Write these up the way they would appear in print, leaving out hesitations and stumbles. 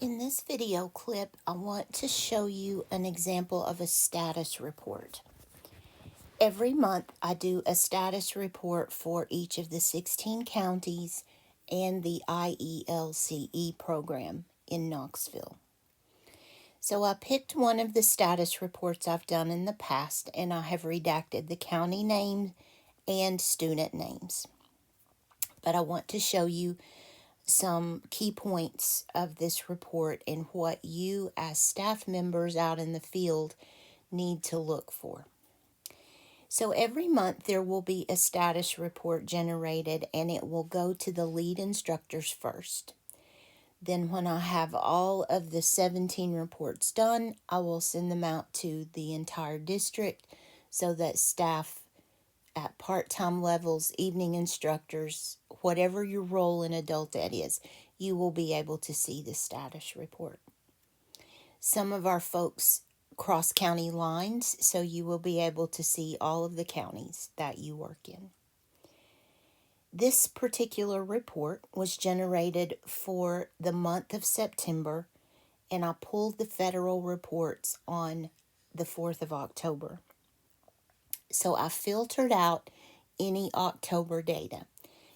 In this video clip, I want to show you an example of a status report. Every month, I do a status report for each of the 16 counties and the IELCE program in Knoxville. So I picked one of the status reports I've done in the past, and I have redacted the county name and student names. But I want to show you some key points of this report and what you as staff members out in the field need to look for. So every month there will be a status report generated, and it will go to the lead instructors first. Then when I have all of the 17 reports done, I will send them out to the entire district so that staff at part-time levels, evening instructors, whatever your role in adult ed is, you will be able to see the status report. Some of our folks cross county lines, so you will be able to see all of the counties that you work in. This particular report was generated for the month of September, and I pulled the federal reports on the 4th of October. So I filtered out any October data,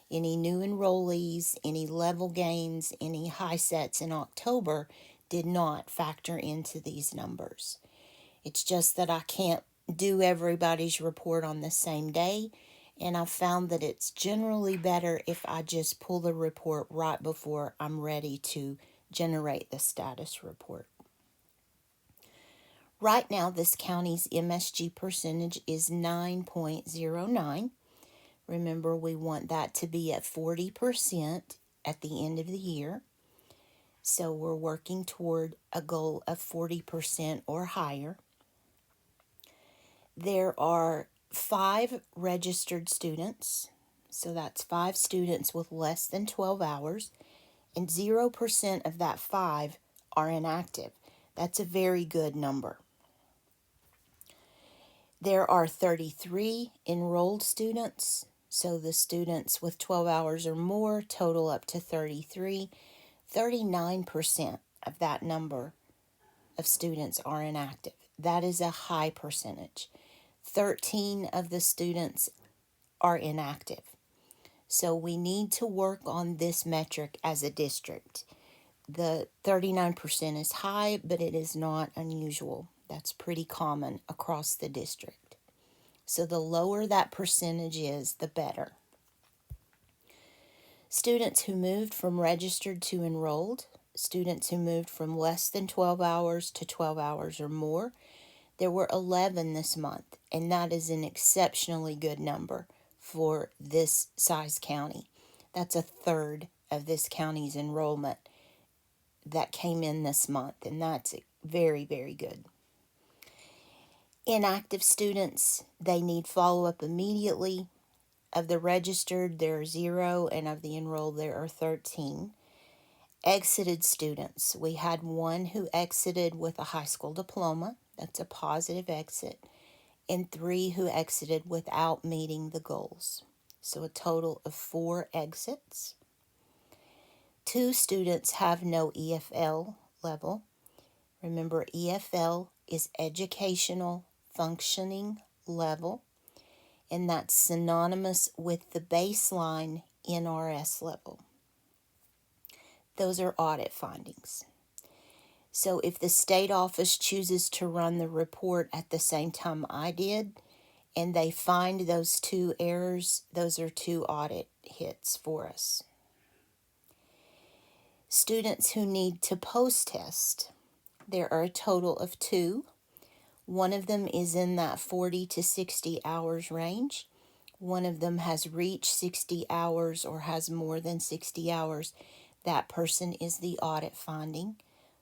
any new enrollees, any level gains, any high sets in October did not factor into these numbers. It's just that I can't do everybody's report on the same day, and I found that it's generally better if I just pull the report right before I'm ready to generate the status report. Right now, this county's MSG percentage is 9.09. Remember, we want that to be at 40% at the end of the year. So we're working toward a goal of 40% or higher. There are 5 registered students. So that's 5 students with less than 12 hours. And 0% of that 5 are inactive. That's a very good number. There are 33 enrolled students, so the students with 12 hours or more total up to 33. 39% of that number of students are inactive. That is a high percentage. 13 of the students are inactive. So we need to work on this metric as a district. The 39% is high, but it is not unusual. That's pretty common across the district. So the lower that percentage is, the better. Students who moved from registered to enrolled, students who moved from less than 12 hours to 12 hours or more, there were 11 this month, and that is an exceptionally good number for this size county. That's a third of this county's enrollment that came in this month, and that's very, very good. Inactive students, they need follow-up immediately. Of the registered, there are 0, and of the enrolled, there are 13. Exited students, we had 1 who exited with a high school diploma. That's a positive exit. And 3 who exited without meeting the goals. So a total of 4 exits. 2 students have no EFL level. Remember, EFL is educational functioning level, and that's synonymous with the baseline NRS level. Those are audit findings. So if the state office chooses to run the report at the same time I did, and they find those 2 errors, those are 2 audit hits for us. Students who need to post-test, there are a total of 2. One of them is in that 40 to 60 hours range. One of them has reached 60 hours or has more than 60 hours. That person is the audit finding.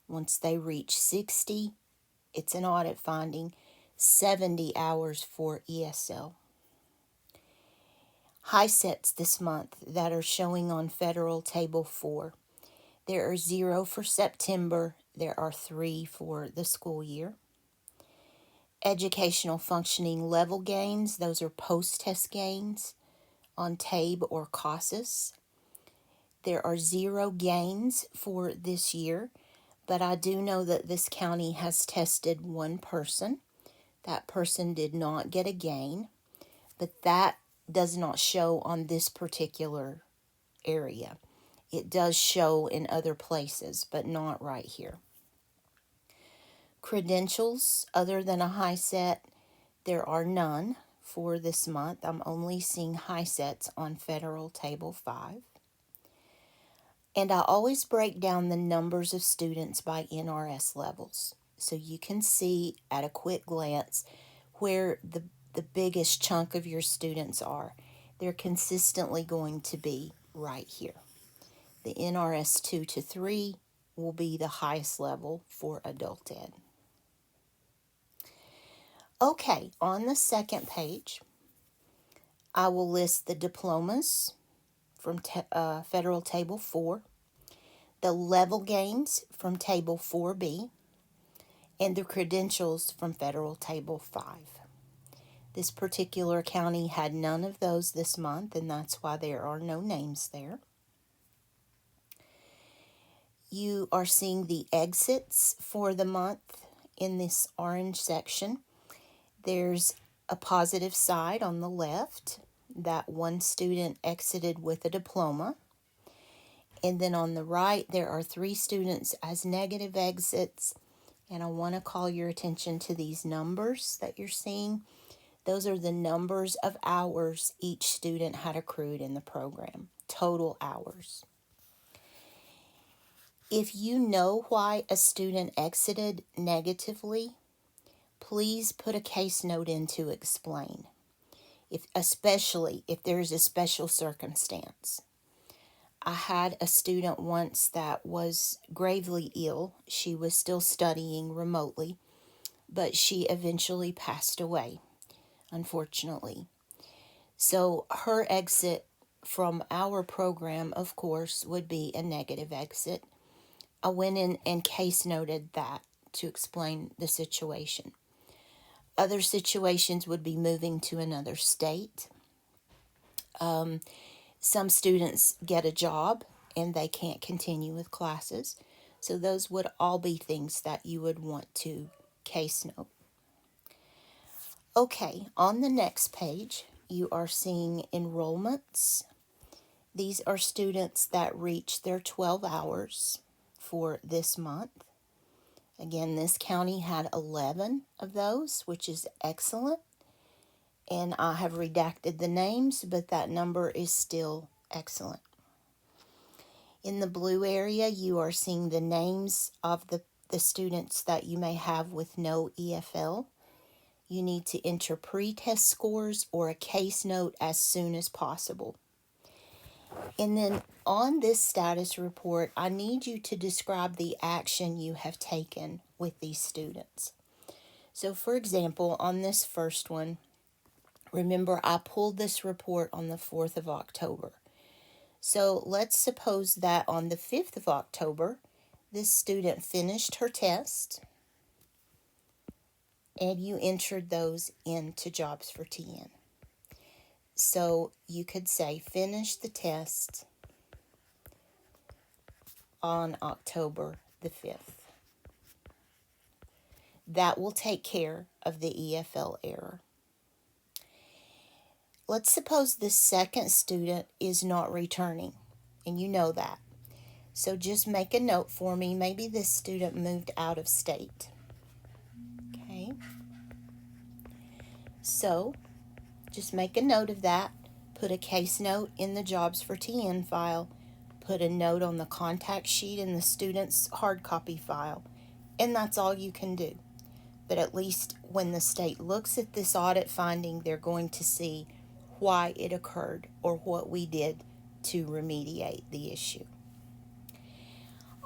Once they reach 60, it's an audit finding. 70 hours for ESL. High sets this month that are showing on Federal Table 4. There are 0 for September. There are 3 for the school year. Educational functioning level gains, those are post-test gains on TABE or CASAS. There are 0 gains for this year, but I do know that this county has tested one person. That person did not get a gain, but that does not show on this particular area. It does show in other places, but not right here. Credentials other than a HiSET, there are none for this month. I'm only seeing HiSETs on Federal Table 5. And I always break down the numbers of students by NRS levels, so you can see at a quick glance where the biggest chunk of your students are. They're consistently going to be right here. The NRS 2 to 3 will be the highest level for adult ed. Okay, on the second page, I will list the diplomas from Federal Table 4, the level gains from Table 4B, and the credentials from Federal Table 5. This particular county had none of those this month, and that's why there are no names there. You are seeing the exits for the month in this orange section. There's a positive side on the left that one student exited with a diploma. And then on the right, there are 3 students as negative exits. And I want to call your attention to these numbers that you're seeing. Those are the numbers of hours each student had accrued in the program, total hours. If you know why a student exited negatively, please put a case note in to explain, especially if there's a special circumstance. I had a student once that was gravely ill. She was still studying remotely, but she eventually passed away, unfortunately. So her exit from our program, of course, would be a negative exit. I went in and case noted that to explain the situation. Other situations would be moving to another state. Some students get a job and they can't continue with classes. So those would all be things that you would want to case note. Okay, on the next page, you are seeing enrollments. These are students that reach their 12 hours for this month. Again, this county had 11 of those, which is excellent. And I have redacted the names, but that number is still excellent. In the blue area, you are seeing the names of the students that you may have with no EFL. You need to enter pre-test scores or a case note as soon as possible. And then on this status report, I need you to describe the action you have taken with these students. So for example, on this first one, remember I pulled this report on the 4th of October. So let's suppose that on the 5th of October, this student finished her test and you entered those into Jobs for TN. So you could say finish the test on October the 5th. That will take care of the EFL error. Let's suppose the second student is not returning, and you know that. So just make a note for me. Maybe this student moved out of state. Okay. So just make a note of that. Put a case note in the Jobs for TN file. Put a note on the contact sheet in the student's hard copy file. And that's all you can do. But at least when the state looks at this audit finding, they're going to see why it occurred or what we did to remediate the issue.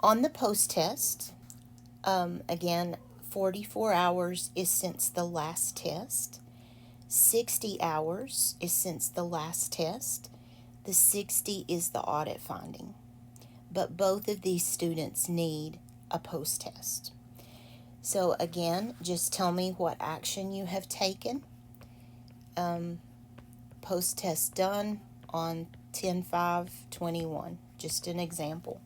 On the post-test, again, 44 hours is since the last test. 60 hours is since the last test. The 60 is the audit finding. But both of these students need a post-test. So again, just tell me what action you have taken. Post-test done on 10/5/21, just an example.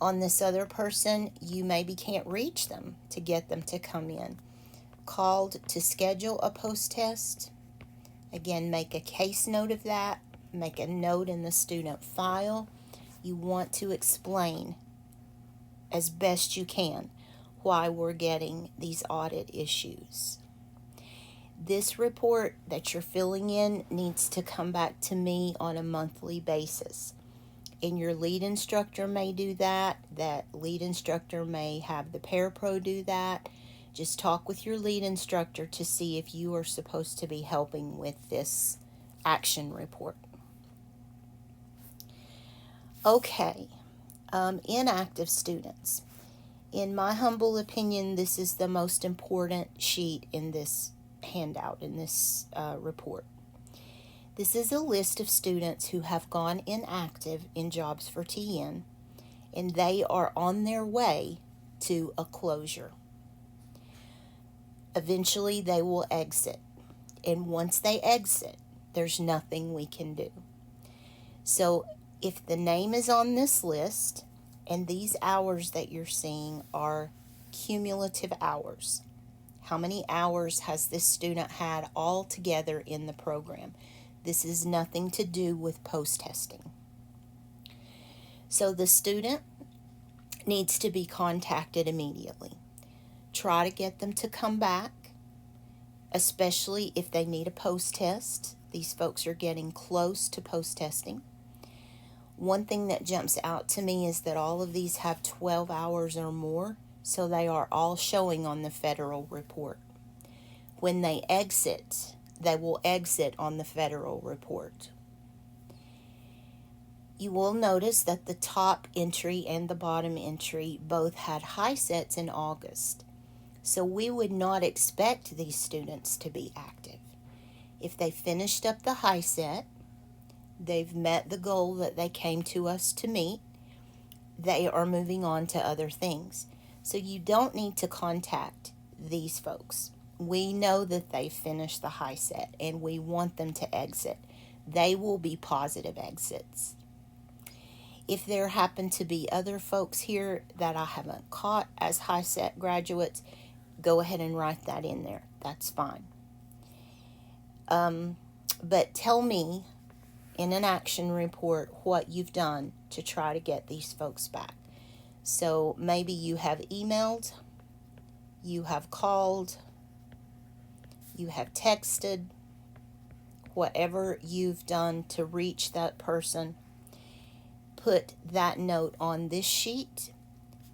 On this other person, you maybe can't reach them to get them to come in. Called to schedule a post-test. Again, make a case note of that. Make a note in the student file. You want to explain as best you can why we're getting these audit issues. This report that you're filling in needs to come back to me on a monthly basis. And your lead instructor may do that. That lead instructor may have the parapro do that. Just talk with your lead instructor to see if you are supposed to be helping with this action report. Okay, inactive students. In my humble opinion, this is the most important sheet in this handout, in this report. This is a list of students who have gone inactive in Jobs for TN, and they are on their way to a closure. Eventually, they will exit, and once they exit, there's nothing we can do. So if the name is on this list, and these hours that you're seeing are cumulative hours, how many hours has this student had all together in the program? This is nothing to do with post-testing. So the student needs to be contacted immediately. Try to get them to come back, especially if they need a post-test. These folks are getting close to post-testing. One thing that jumps out to me is that all of these have 12 hours or more, so they are all showing on the federal report. When they exit, they will exit on the federal report. You will notice that the top entry and the bottom entry both had high sets in August. So we would not expect these students to be active. If they finished up the high set, they've met the goal that they came to us to meet, they are moving on to other things. So you don't need to contact these folks. We know that they finished the high set and we want them to exit. They will be positive exits. If there happen to be other folks here that I haven't caught as high set graduates, go ahead and write that in there. That's fine. But tell me in an action report what you've done to try to get these folks back. So maybe you have emailed, you have called, you have texted, whatever you've done to reach that person. Put that note on this sheet,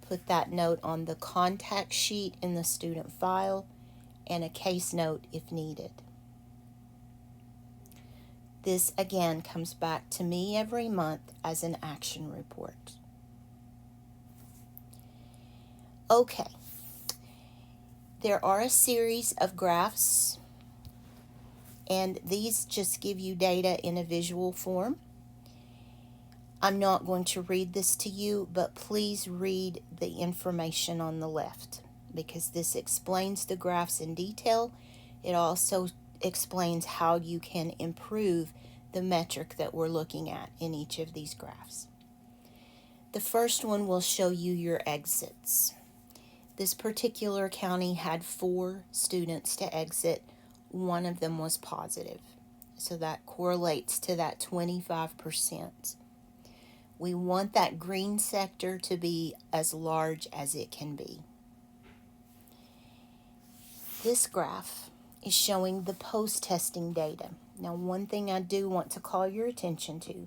put that note on the contact sheet in the student file, and a case note if needed. This again comes back to me every month as an action report. Okay, there are a series of graphs, and these just give you data in a visual form. I'm not going to read this to you, but please read the information on the left because this explains the graphs in detail. It also explains how you can improve the metric that we're looking at in each of these graphs. The first one will show you your exits. This particular county had 4 students to exit. One of them was positive. So that correlates to that 25%. We want that green sector to be as large as it can be. This graph is showing the post-testing data. Now, one thing I do want to call your attention to,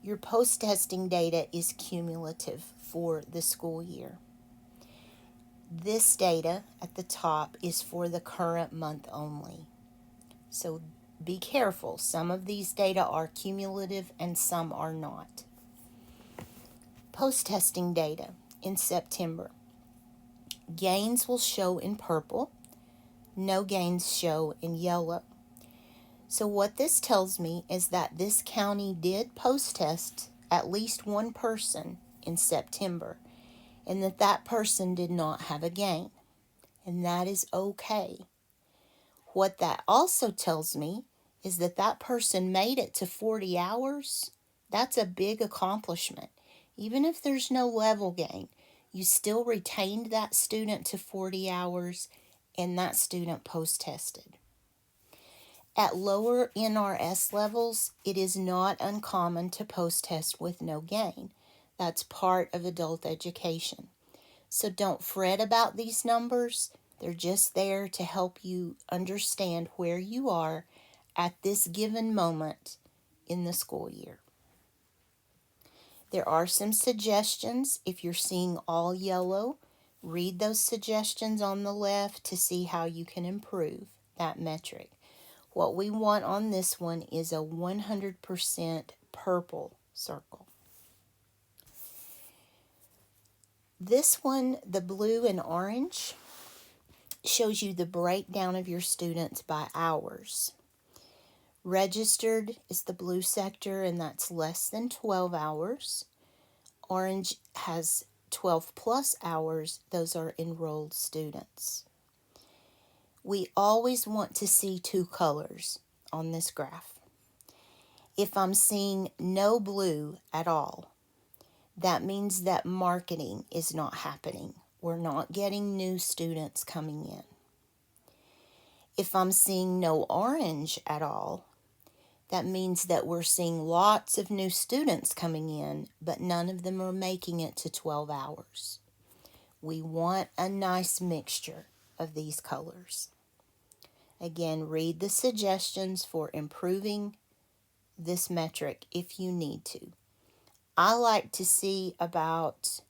your post-testing data is cumulative for the school year. This data at the top is for the current month only. So be careful. Some of these data are cumulative and some are not. Post-testing data in September. Gains will show in purple. No gains show in yellow. So what this tells me is that this county did post-test at least one person in September, and that person did not have a gain, and that is okay. What that also tells me is that person made it to 40 hours. That's a big accomplishment. Even if there's no level gain, you still retained that student to 40 hours and that student post-tested. At lower NRS levels, it is not uncommon to post-test with no gain. That's part of adult education. So don't fret about these numbers. They're just there to help you understand where you are at this given moment in the school year. There are some suggestions. If you're seeing all yellow, read those suggestions on the left to see how you can improve that metric. What we want on this one is a 100% purple circle. This one, the blue and orange, shows you the breakdown of your students by hours. Registered is the blue sector, and that's less than 12 hours. Orange has 12 plus hours. Those are enrolled students. We always want to see two colors on this graph. If I'm seeing no blue at all, that means that marketing is not happening. We're not getting new students coming in. If I'm seeing no orange at all, that means that we're seeing lots of new students coming in, but none of them are making it to 12 hours. We want a nice mixture of these colors. Again, read the suggestions for improving this metric if you need to. I like to see about,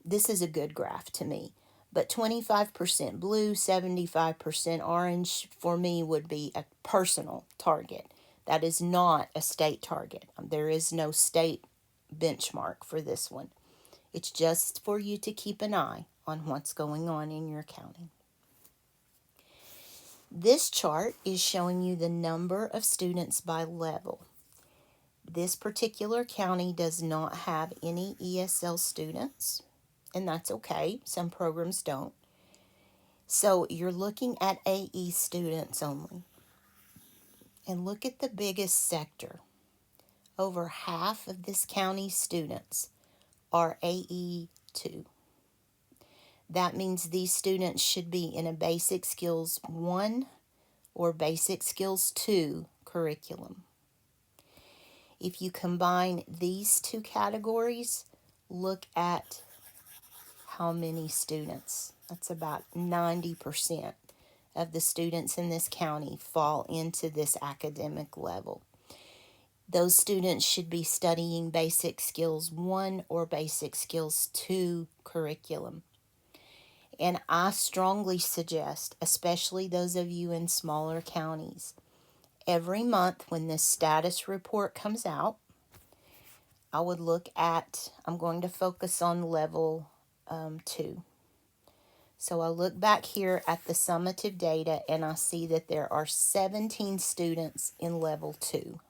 this is a good graph to me, but 25% blue, 75% orange for me would be a personal target. That is not a state target. There is no state benchmark for this one. It's just for you to keep an eye on what's going on in your county. This chart is showing you the number of students by level. This particular county does not have any ESL students, and that's okay. Some programs don't. So you're looking at AE students only. And look at the biggest sector. Over half of this county's students are AE2. That means these students should be in a Basic Skills 1 or Basic Skills 2 curriculum. If you combine these two categories, look at how many students. That's about 90% of the students in this county fall into this academic level. Those students should be studying Basic Skills 1 or Basic Skills 2 curriculum. And I strongly suggest, especially those of you in smaller counties, every month when this status report comes out, I would look at, I'm going to focus on level 2. So I look back here at the summative data and I see that there are 17 students in level 2.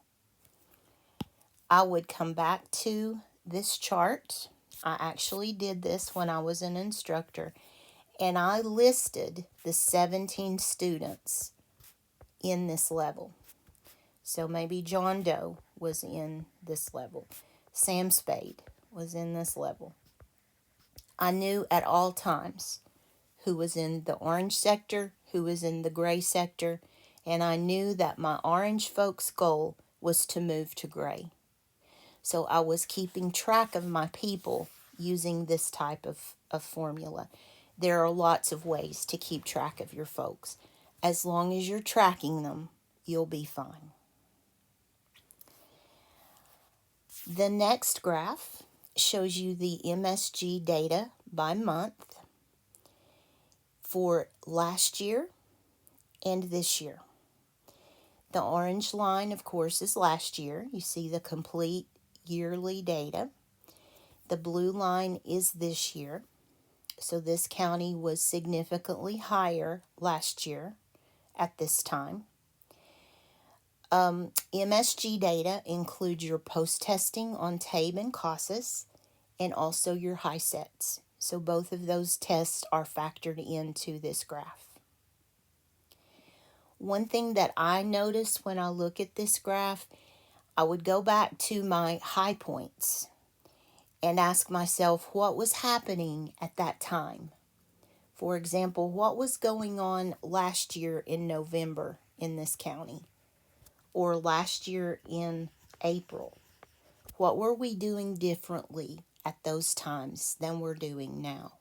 I would come back to this chart. I actually did this when I was an instructor, and I listed the 17 students in this level. So maybe John Doe was in this level. Sam Spade was in this level. I knew at all times who was in the orange sector, who was in the gray sector, and I knew that my orange folks' goal was to move to gray. So I was keeping track of my people using this type of formula. There are lots of ways to keep track of your folks. As long as you're tracking them, you'll be fine. The next graph shows you the MSG data by month for last year and this year. The orange line, of course, is last year. You see the complete yearly data. The blue line is this year. So this county was significantly higher last year at this time. MSG data includes your post-testing on TABE and CASAS and also your HiSETs. So both of those tests are factored into this graph. One thing that I noticed when I look at this graph, I would go back to my high points. and ask myself what was happening at that time. For example, what was going on last year in November in this county, or last year in April? What were we doing differently at those times than we're doing now?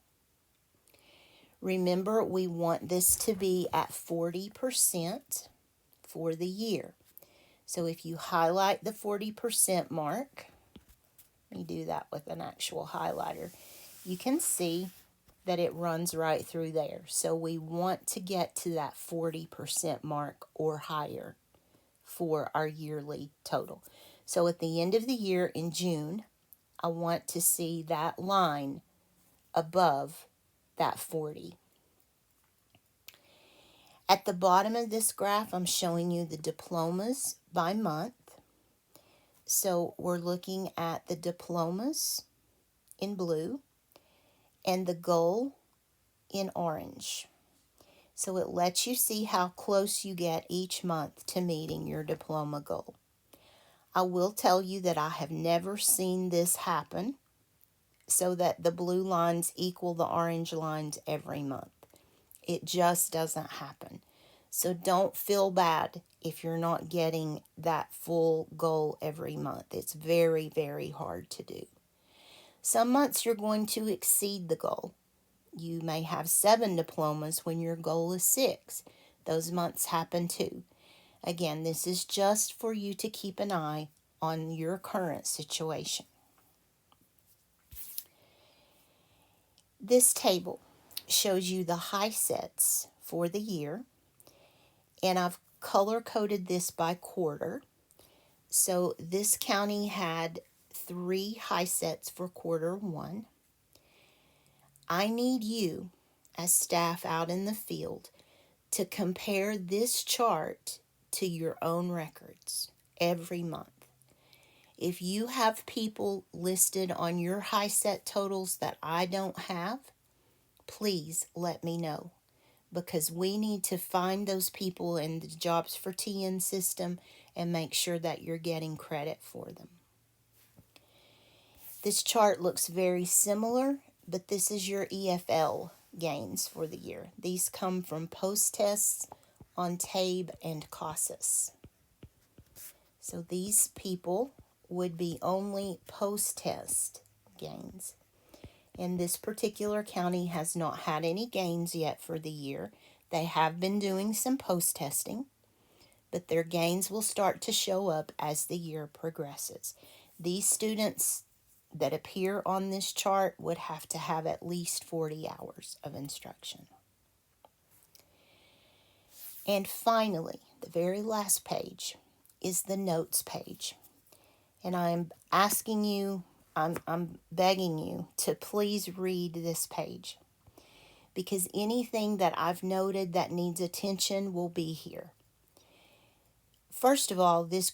Remember, we want this to be at 40% for the year. So if you highlight the 40% mark, let me do that with an actual highlighter, you can see that it runs right through there. So we want to get to that 40% mark or higher for our yearly total. So at the end of the year in June, I want to see that line above that 40. At the bottom of this graph, I'm showing you the diplomas by month. So we're looking at the diplomas in blue and the goal in orange. So it lets you see how close you get each month to meeting your diploma goal. I will tell you that I have never seen this happen so that the blue lines equal the orange lines every month. It just doesn't happen. So don't feel bad if you're not getting that full goal every month. It's very, very hard to do. Some months you're going to exceed the goal. You may have 7 diplomas when your goal is 6. Those months happen too. Again, this is just for you to keep an eye on your current situation. This table shows you the HiSETs for the year, and I've color-coded this by quarter. So this county had 3 HiSETs for quarter 1. I need you, as staff out in the field, to compare this chart to your own records every month. If you have people listed on your HiSET totals that I don't have, please let me know, because we need to find those people in the Jobs for TN system and make sure that you're getting credit for them. This chart looks very similar, but this is your EFL gains for the year. These come from post-tests on TABE and CASAS. So these people would be only post-test gains. And this particular county has not had any gains yet for the year. They have been doing some post-testing, but their gains will start to show up as the year progresses. These students that appear on this chart would have to have at least 40 hours of instruction. And finally, the very last page is the notes page. And I'm asking you, I'm begging you to please read this page, because anything that I've noted that needs attention will be here. First of all, this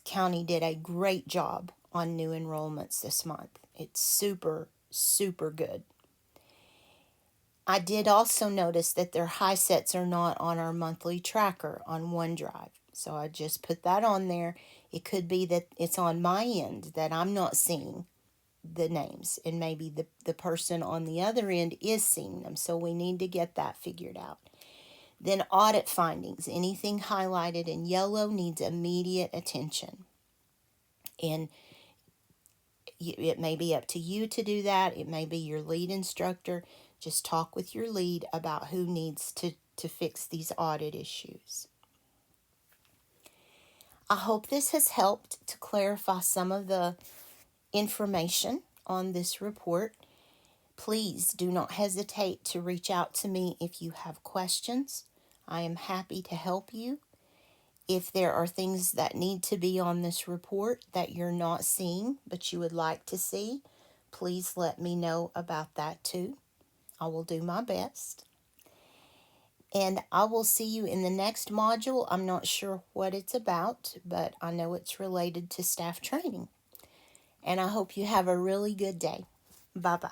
county did a great job on new enrollments this month. It's super, super good. I did also notice that their HiSETs are not on our monthly tracker on OneDrive. So I just put that on there. It could be that it's on my end that I'm not seeing the names, and maybe the person on the other end is seeing them. So we need to get that figured out. Then audit findings. Anything highlighted in yellow needs immediate attention. And it may be up to you to do that. It may be your lead instructor. Just talk with your lead about who needs to fix these audit issues. I hope this has helped to clarify some of the information on this report. Please do not hesitate to reach out to me if you have questions. I am happy to help you. If there are things that need to be on this report that you're not seeing but you would like to see, please let me know about that too. I will do my best. And I will see you in the next module. I'm not sure what it's about, but I know it's related to staff training. And I hope you have a really good day. Bye-bye.